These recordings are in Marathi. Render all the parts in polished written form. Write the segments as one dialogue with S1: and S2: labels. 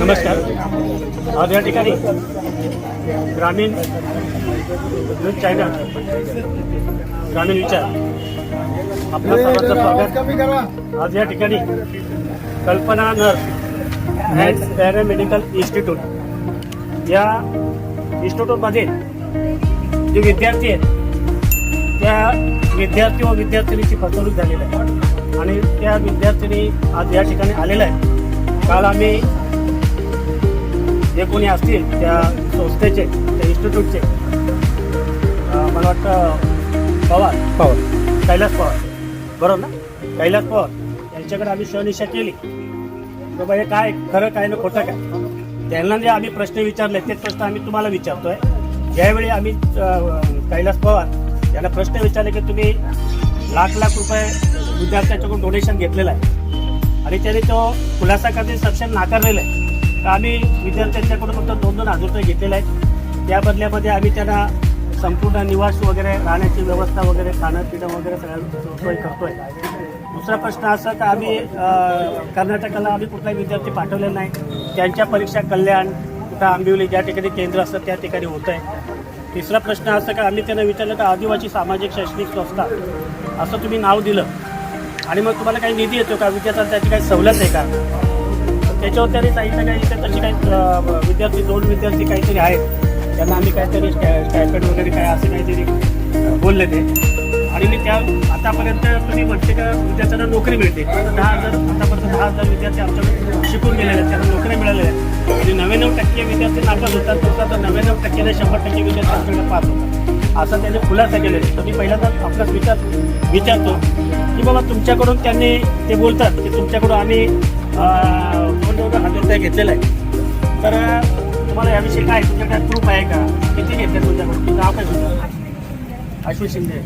S1: नमस्कार. आज या ठिकाणी ग्रामीण न्यूज चॅनल ग्रामीण विचार आपलं सर्वांचं स्वागत. आज या ठिकाणी कल्पना नर्स अँड पॅरामेडिकल इन्स्टिट्यूट या इन्स्टिट्यूटमध्ये जे विद्यार्थी आहेत त्या विद्यार्थी व विद्यार्थिनीची फसवणूक झालेली आहे आणि त्या विद्यार्थिनी आज या ठिकाणी आलेल्या आहेत. काल आम्ही जे कोणी असतील त्या संस्थेचे त्या इन्स्टिट्यूटचे मला वाटतं पवार कैलास पवार बरोबर ना, कैलास पवार यांच्याकडे आम्ही शहनिशा केली बाबा हे काय खरं काय ना खोटं काय. त्यांना जे आम्ही प्रश्न विचारले तेच प्रश्न आम्ही तुम्हाला विचारतोय. यावेळी आम्ही कैलास पवार यांना प्रश्न विचारले की तुम्ही लाख रुपये विद्यार्थ्यांच्याकडून डोनेशन घेतलेलं आहे आणि त्यांनी तो खुलासा करण्यास सक्षम नाकारलेला आहे. तर आम्ही विद्यार्थ्यांच्याकडून फक्त 2,000 रुपये घेतलेले आहेत. त्या बदल्यामध्ये आम्ही त्यांना संपूर्ण निवास वगैरे राहण्याची व्यवस्था वगैरे खाणं पिणं वगैरे सगळ्या सोय करतोय. दुसरा प्रश्न असा की आम्ही कर्नाटकाला आम्ही कुठलाही विद्यार्थी पाठवलेला नाही. त्यांच्या परीक्षा कल्याण कुठं आंबिवली ज्या ठिकाणी केंद्र असतं त्या ठिकाणी होतं आहे. तिसरा प्रश्न असा की आम्ही त्यांना विचारलं की आदिवासी सामाजिक शैक्षणिक संस्था असं तुम्ही नाव दिलं आणि मग तुम्हाला काही निधी येतो का, विद्यार्थ्यांना त्याची काही सवलत आहे का. त्याच्यावर त्यांनी सांगितलं काय इथे तशी काही विद्यार्थी 2 विद्यार्थी काहीतरी आहेत त्यांना आम्ही काहीतरी स्टायपेंड वगैरे काय असं काहीतरी बोलले ते. आणि मी त्या आतापर्यंत तुम्ही म्हणते का विद्यार्थ्यांना नोकरी मिळते. 10,000 आतापर्यंत 10,000 विद्यार्थी आमच्याकडे शिकून गेलेले आहेत, त्यांना नोकऱ्या मिळालेल्या आहेत आणि 99% विद्यार्थी नापास होतात. तर 99% 100% विद्यार्थी आमच्याकडे पास होतात असं त्यांनी खुलासा केलेला आहे. तर मी पहिल्यांदा आपलाच विचारतो की बाबा तुमच्याकडून त्यांनी ते बोलतात की तुमच्याकडून आम्ही 2,000 रुपये घेतलेला आहे. तर तुम्हाला याविषयी काय तुमच्याकडे प्रूफ आहे का, किती घेतले तुमच्याकडून, की नाव काय तुझं? अश्विन शिंदे.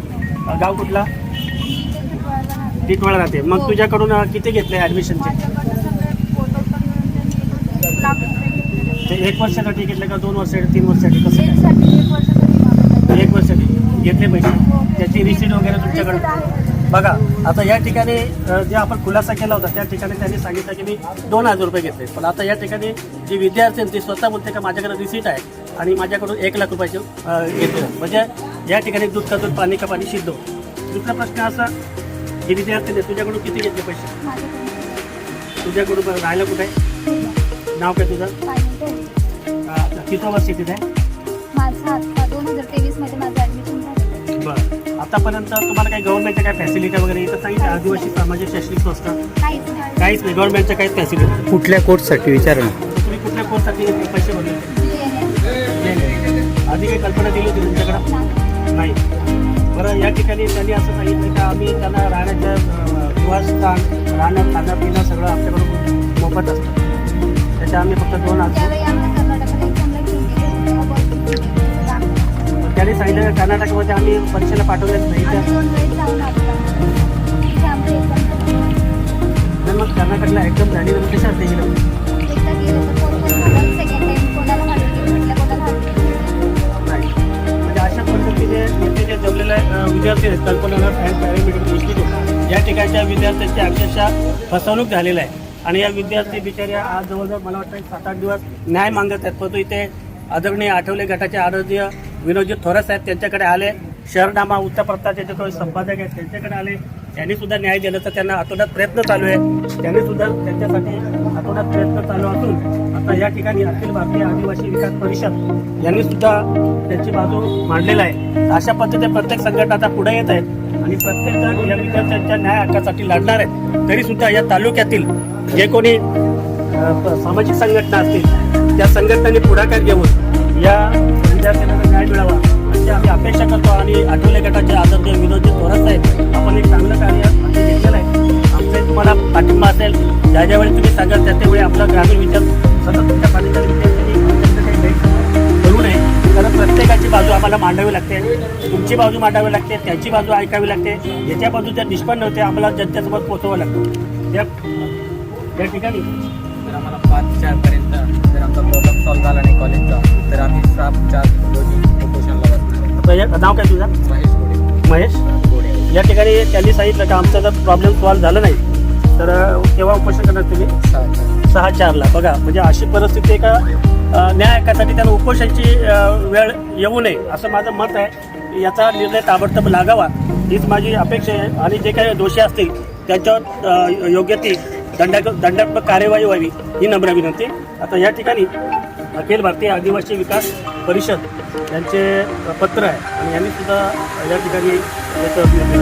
S1: गाव कुठला? टिटवाळा राहते. मग तुझ्याकडून किती घेतले ॲडमिशनचे? 1 वर्षासाठी घेतले का 2 वर्षासाठी 3 वर्षासाठी कसं काय? 1 वर्षासाठी घेतले पैसे. त्याची रिसीट वगैरे तुमच्याकडे बघा. आता या ठिकाणी जे आपण खुलासा केला होता त्या ठिकाणी त्यांनी सांगितलं की मी 2,000 रुपये घेतले. पण आता या ठिकाणी जी विद्यार्थी ती स्वतः बोलते का माझ्याकडे रिसीट आहे आणि माझ्याकडून 1,00,000 रुपयाचे घेतले. म्हणजे या ठिकाणी दूध का दूध पाणी का पाणी सिद्ध होतं. दुसरा प्रश्न असा की विद्यार्थी तुझ्याकडून किती घेतले पैसे? तुझ्याकडून राहायला कुठे आहे? नाव काय तुझं? किती वर्ष स्थितीत आहे?
S2: माझं 2023 मध्ये माझं ॲडमिशन झालं.
S1: बरं. आतापर्यंत तुम्हाला काही गव्हर्नमेंटच्या काही फॅसिलिटी वगैरे इथं सांगितलं? आदिवासी सामाजिक शैक्षणिक संस्था काहीच नाही. गव्हर्नमेंटच्या काहीच फॅसिलिटी.
S3: कुठल्या कोर्ससाठी विचारा ना.
S1: तुम्ही कुठल्या कोर्ससाठी पैसे भरले? आधी काही कल्पना दिली होती तुमच्याकडं? नाही. बरं. या ठिकाणी त्यांनी असं सांगितलं की आम्ही त्यांना राहण्याचं निवासस्थान राहणं खाणं पिणं सगळं आमच्याकडून मोफत असतं. त्याच्या आम्ही फक्त 2,000. त्यांनी सांगितलं की कर्नाटकमध्ये आम्ही परीक्षेला पाठवलेच नाही. मग कर्नाटकला एकदम झाली तर कशा असते गेलं? म्हणजे अशा पद्धतीने इथे जे जमलेले विद्यार्थी आहेत कल्पना नर्स अँड पॅरामेडिकल इन्स्टिट्यूट या ठिकाणच्या विद्यार्थ्यांची अक्षरशः फसवणूक झालेली आहे. आणि या विद्यार्थी बिचाऱ्या आज जवळजवळ मला वाटतं 7-8 दिवस न्याय मागत आहेत. परंतु इथे आदरणीय आठवले गटाचे आदरणीय विनोदजी थोरात साहेब त्यांच्याकडे आले. शहरनामा वृत्तपत्राचे जे काही संपादक आहेत त्यांच्याकडे आले. त्यांनी सुद्धा न्याय देण्याचा त्यांना आठवड्यात प्रयत्न चालू आहे. त्यांनी सुद्धा त्यांच्यासाठी आठवड्यात प्रयत्न चालू असून आता या ठिकाणी अखिल भारतीय आदिवासी विकास परिषद यांनी सुद्धा त्यांची बाजू मांडलेला आहे. अशा पद्धतीने प्रत्येक संघटना आता पुढे येत आहेत आणि प्रत्येक जण या विद्यार्थ्यांच्या न्याय हक्कासाठी लढणार आहेत. तरी सुद्धा या तालुक्यातील जे कोणी सामाजिक संघटना असतील त्या संघटनांनी पुढाकार घेऊन या विद्यार्थ्यांना न्याय मिळावा अशी आम्ही अपेक्षा करतो. आणि आठवले गटाचे आदरणीय विनोदजी थोरात साहेब आपण एक चांगलं कार्य हाती घेतलेलं आहे. आमचे तुम्हाला पाठिंबा असेल ज्या ज्यावेळी तुम्ही सांगाल त्या त्यावेळी आपला ग्रामीण विचार सतत तुमच्या पाठीच्या विद्यार्थ्यांनी काही गैरसमज करू नये. कारण प्रत्येकाची बाजू आम्हाला मांडावी लागते. तुमची बाजू मांडावी लागते, त्याची बाजू ऐकावी लागते. ज्याच्या बाजू जर निष्पन्न होते आम्हाला जनतेसमोर पोहोचवावं लागतं. या ठिकाणी
S3: जर आम्हाला 5-4 पर्यंत जर आमचा प्रॉब्लेम सॉल्व्ह झाला नाही कॉलेजचा तर आम्ही 7-4 रोजी उपोषणला बसणार.
S1: नाव काय तुझं? महेश गोडे. या ठिकाणी त्यांनी सांगितलं की आमचा जर प्रॉब्लेम सॉल्व्ह झाला नाही तर केव्हा उपोषण करणार तुम्ही?
S3: 6
S1: 6-4ला बघा, म्हणजे अशी परिस्थिती आहे का न्याय हक्कासाठी त्यांना उपोषणाची वेळ येऊ नये असं माझं मत आहे. याचा निर्णय ताबडतोब लागावा हीच माझी अपेक्षा आहे. आणि जे काही दोषी असतील त्यांच्यावर योग्य ती दंडात्मक कार्यवाही व्हावी ही नम्र विनंती. आता या ठिकाणी अखिल भारतीय आदिवासी विकास परिषद यांचे पत्र आहे आणि यांनी सुद्धा या ठिकाणी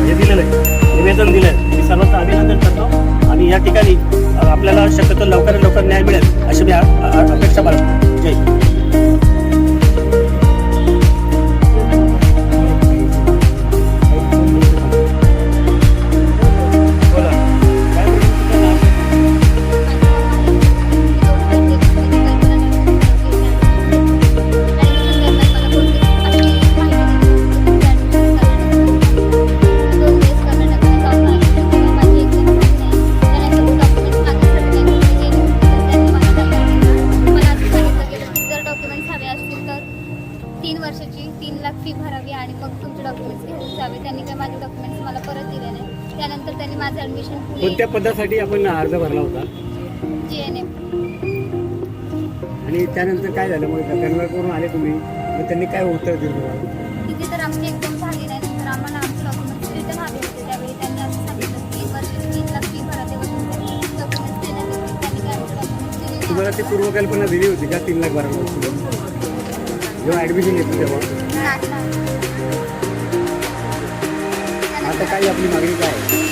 S1: हे दिलेलं आहे, निवेदन दिलं आहे. मी सर्वांचं अभिनंदन करतो आणि या ठिकाणी आपल्याला शक्यतो लवकरात लवकर न्याय मिळेल अशी मी अपेक्षा बाळगतो. जय हिंद. बोला. काय बोलू तुझं नाव?
S2: वर्षाची 3 लाख फी भरावी आणि मग तुमचे डॉक्युमेंट्स घेऊन जावे. त्यांनी काय माझे डॉक्युमेंट्स मला परत दिले नाही. त्यानंतर त्यांनी माझं ऍडमिशन
S1: कोणत्या पदासाठी आपण अर्ज भरला होता
S2: GNM.
S1: आणि त्यानंतर काय झालं? मग कन्वर्ट करून आले तुम्ही, मग त्यांनी काय उत्तर दिलं तुम्हाला?
S2: तिथे तर आमची एकदम झाली नाही. नंतर आम्हाला आमचे डॉक्युमेंट्स रिटर्न हवे होते. त्यावेळी त्यांनी असं सांगितलं 3 वर्षाची 3 लाख फी भरा, तेव्हा तुमचे डॉक्युमेंट्स देण्यात येतील. त्यांनी काय आमचे डॉक्युमेंट्स दिले
S1: तुम्हाला ती पूर्वकल्पना दिली होती का 3 लाख भरायला जेव्हा ऍडमिशन घेतली तेव्हा?
S2: नाही.
S1: आता काय आपली मागणी काय आहे?